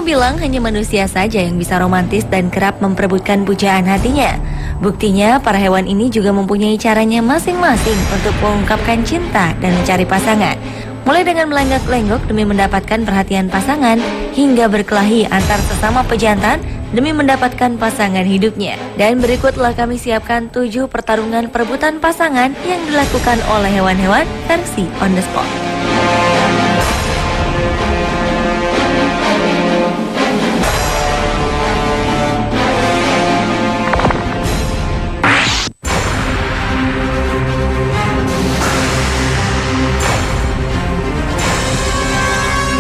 Siapa bilang hanya manusia saja yang bisa romantis dan kerap memperebutkan pujaan hatinya? Buktinya, para hewan ini juga mempunyai caranya masing-masing untuk mengungkapkan cinta dan mencari pasangan. Mulai dengan melenggak-lenggok demi mendapatkan perhatian pasangan, hingga berkelahi antar sesama pejantan demi mendapatkan pasangan hidupnya. Dan berikutlah kami siapkan 7 pertarungan perebutan pasangan yang dilakukan oleh hewan-hewan versi on the spot.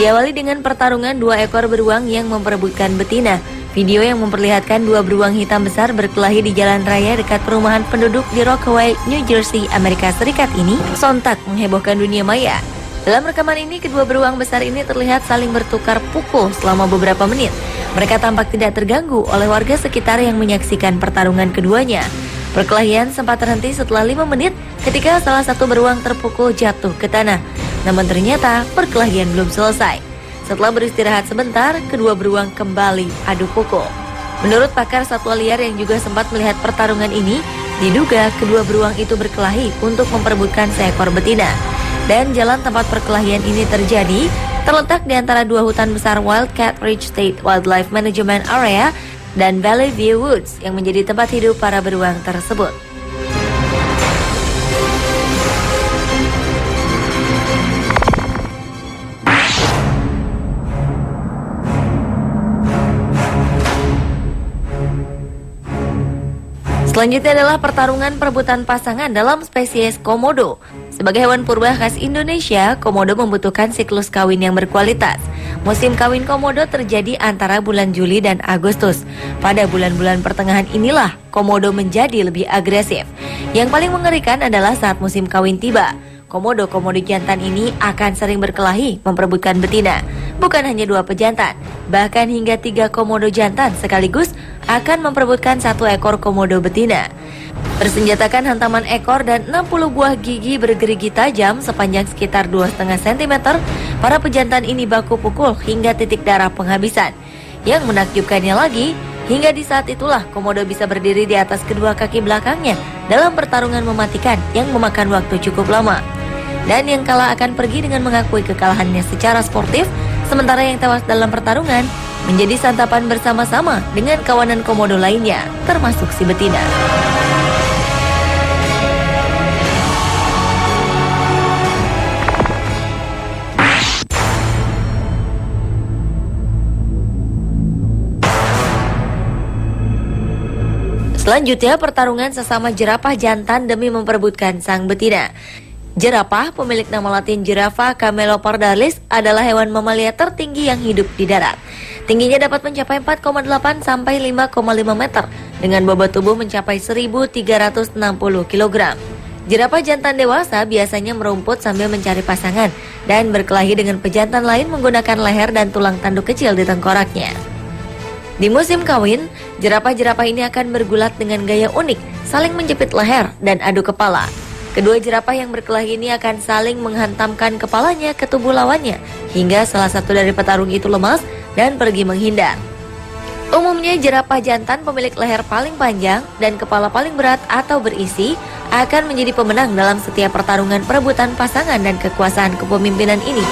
Diawali dengan pertarungan 2 ekor beruang yang memperebutkan betina. Video yang memperlihatkan 2 beruang hitam besar berkelahi di jalan raya dekat perumahan penduduk di Rockaway, New Jersey, Amerika Serikat ini sontak menghebohkan dunia maya. Dalam rekaman ini, kedua beruang besar ini terlihat saling bertukar pukul selama beberapa menit. Mereka tampak tidak terganggu oleh warga sekitar yang menyaksikan pertarungan keduanya. Perkelahian sempat terhenti setelah 5 menit ketika salah satu beruang terpukul jatuh ke tanah. Namun ternyata perkelahian belum selesai. Setelah beristirahat sebentar, kedua beruang kembali adu pukul. Menurut pakar satwa liar yang juga sempat melihat pertarungan ini, diduga kedua beruang itu berkelahi untuk memperebutkan seekor betina. Dan jalan tempat perkelahian ini terjadi terletak di antara 2 hutan besar Wildcat Ridge State Wildlife Management Area dan Valley View Woods yang menjadi tempat hidup para beruang tersebut. Selanjutnya adalah pertarungan perebutan pasangan dalam spesies komodo. Sebagai hewan purba khas Indonesia, komodo membutuhkan siklus kawin yang berkualitas. Musim kawin komodo terjadi antara bulan Juli dan Agustus. Pada bulan-bulan pertengahan inilah komodo menjadi lebih agresif. Yang paling mengerikan adalah saat musim kawin tiba. Komodo-komodo jantan ini akan sering berkelahi memperebutkan betina. Bukan hanya 2 pejantan, bahkan hingga 3 komodo jantan sekaligus akan memperebutkan 1 ekor komodo betina. Bersenjatakan hantaman ekor dan 60 buah gigi bergerigi tajam sepanjang sekitar 2,5 cm, para pejantan ini baku pukul hingga titik darah penghabisan. Yang menakjubkannya lagi, hingga di saat itulah komodo bisa berdiri di atas kedua kaki belakangnya dalam pertarungan mematikan yang memakan waktu cukup lama. Dan yang kalah akan pergi dengan mengakui kekalahannya secara sportif, sementara yang tewas dalam pertarungan menjadi santapan bersama-sama dengan kawanan komodo lainnya, termasuk si betina. Selanjutnya, pertarungan sesama jerapah jantan demi memperebutkan sang betina. Jerapah, pemilik nama latin Giraffa camelopardalis, adalah hewan mamalia tertinggi yang hidup di darat. Tingginya dapat mencapai 4,8 sampai 5,5 meter dengan bobot tubuh mencapai 1.360 kg. Jerapah jantan dewasa biasanya merumput sambil mencari pasangan dan berkelahi dengan pejantan lain menggunakan leher dan tulang tanduk kecil di tengkoraknya. Di musim kawin, jerapah-jerapah ini akan bergulat dengan gaya unik, saling menjepit leher dan adu kepala. Kedua jerapah yang berkelahi ini akan saling menghantamkan kepalanya ke tubuh lawannya hingga salah satu dari petarung itu lemas dan pergi menghindar. Umumnya jerapah jantan pemilik leher paling panjang dan kepala paling berat atau berisi akan menjadi pemenang dalam setiap pertarungan perebutan pasangan dan kekuasaan kepemimpinan ini.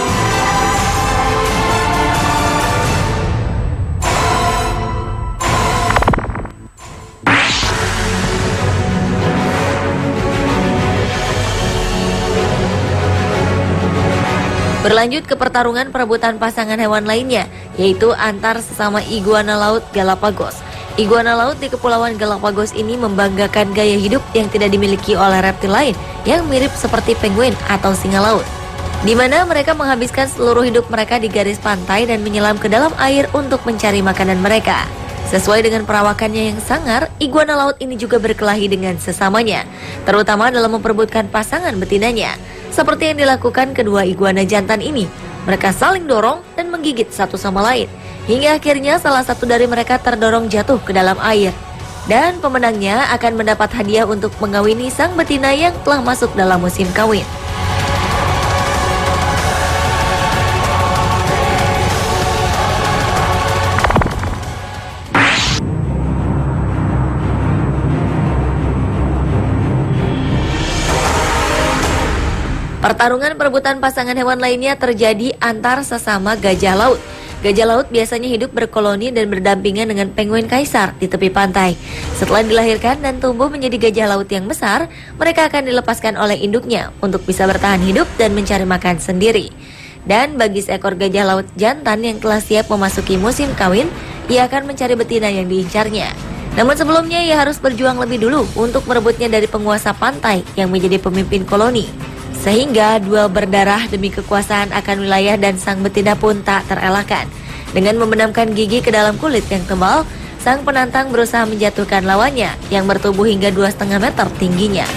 Berlanjut ke pertarungan perebutan pasangan hewan lainnya, yaitu antar sesama iguana laut Galapagos. Iguana laut di Kepulauan Galapagos ini membanggakan gaya hidup yang tidak dimiliki oleh reptil lain yang mirip seperti penguin atau singa laut, di mana mereka menghabiskan seluruh hidup mereka di garis pantai dan menyelam ke dalam air untuk mencari makanan mereka. Sesuai dengan perawakannya yang sangar, iguana laut ini juga berkelahi dengan sesamanya, terutama dalam memperebutkan pasangan betinanya. Seperti yang dilakukan kedua iguana jantan ini, mereka saling dorong dan menggigit satu sama lain, hingga akhirnya salah satu dari mereka terdorong jatuh ke dalam air. Dan pemenangnya akan mendapat hadiah untuk mengawini sang betina yang telah masuk dalam musim kawin. Pertarungan perebutan pasangan hewan lainnya terjadi antar sesama gajah laut. Gajah laut biasanya hidup berkoloni dan berdampingan dengan penguin kaisar di tepi pantai. Setelah dilahirkan dan tumbuh menjadi gajah laut yang besar, mereka akan dilepaskan oleh induknya untuk bisa bertahan hidup dan mencari makan sendiri. Dan bagi seekor gajah laut jantan yang telah siap memasuki musim kawin, ia akan mencari betina yang diincarnya. Namun sebelumnya ia harus berjuang lebih dulu untuk merebutnya dari penguasa pantai yang menjadi pemimpin koloni. Sehingga duel berdarah demi kekuasaan akan wilayah dan sang betina pun tak terelakkan. Dengan membenamkan gigi ke dalam kulit yang tebal, sang penantang berusaha menjatuhkan lawannya yang bertubuh hingga 2,5 meter tingginya.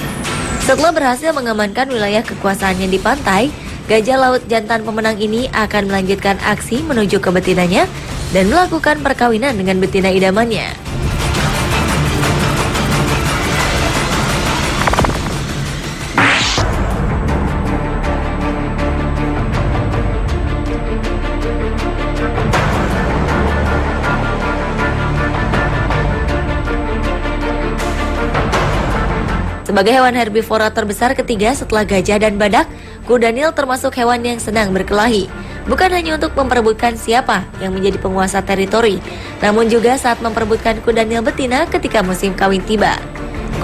Setelah berhasil mengamankan wilayah kekuasaannya di pantai, gajah laut jantan pemenang ini akan melanjutkan aksi menuju ke betinanya dan melakukan perkawinan dengan betina idamannya. Sebagai hewan herbivora terbesar ketiga setelah gajah dan badak, kuda Nil termasuk hewan yang senang berkelahi. Bukan hanya untuk memperebutkan siapa yang menjadi penguasa teritori, namun juga saat memperebutkan kuda Nil betina ketika musim kawin tiba.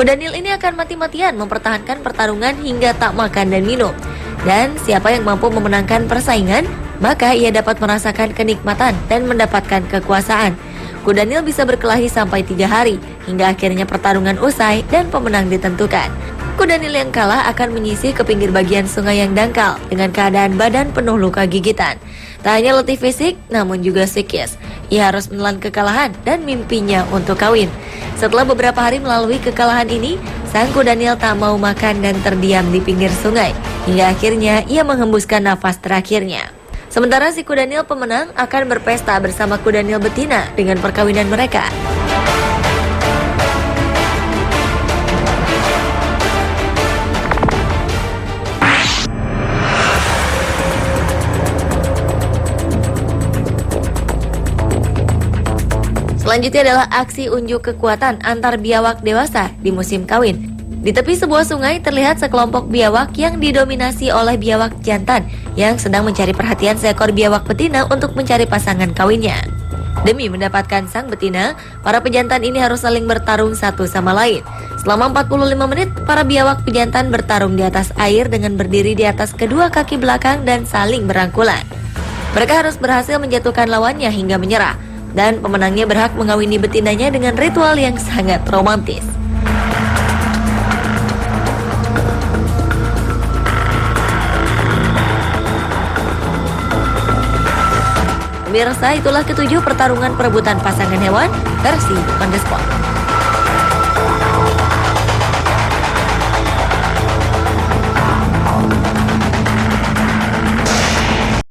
Kuda Nil ini akan mati-matian mempertahankan pertarungan hingga tak makan dan minum. Dan siapa yang mampu memenangkan persaingan, maka ia dapat merasakan kenikmatan dan mendapatkan kekuasaan. Kuda Nil bisa berkelahi sampai 3 hari, hingga akhirnya pertarungan usai dan pemenang ditentukan. Kuda Nil yang kalah akan menyisih ke pinggir bagian sungai yang dangkal dengan keadaan badan penuh luka gigitan. Tak hanya letih fisik, namun juga psikis. Ia harus menelan kekalahan dan mimpinya untuk kawin. Setelah beberapa hari melalui kekalahan ini, sang kuda Nil tak mau makan dan terdiam di pinggir sungai, hingga akhirnya ia menghembuskan nafas terakhirnya. Sementara si kuda Nil pemenang akan berpesta bersama kuda Nil betina dengan perkawinan mereka. Selanjutnya adalah aksi unjuk kekuatan antar biawak dewasa di musim kawin. Di tepi sebuah sungai terlihat sekelompok biawak yang didominasi oleh biawak jantan yang sedang mencari perhatian seekor biawak betina untuk mencari pasangan kawinnya. Demi mendapatkan sang betina, para pejantan ini harus saling bertarung satu sama lain. Selama 45 menit, para biawak pejantan bertarung di atas air dengan berdiri di atas kedua kaki belakang dan saling berangkulan. Mereka harus berhasil menjatuhkan lawannya hingga menyerah, dan pemenangnya berhak mengawini betinanya dengan ritual yang sangat romantis. Pemirsa, itulah ketujuh pertarungan perebutan pasangan hewan versi On The Spot.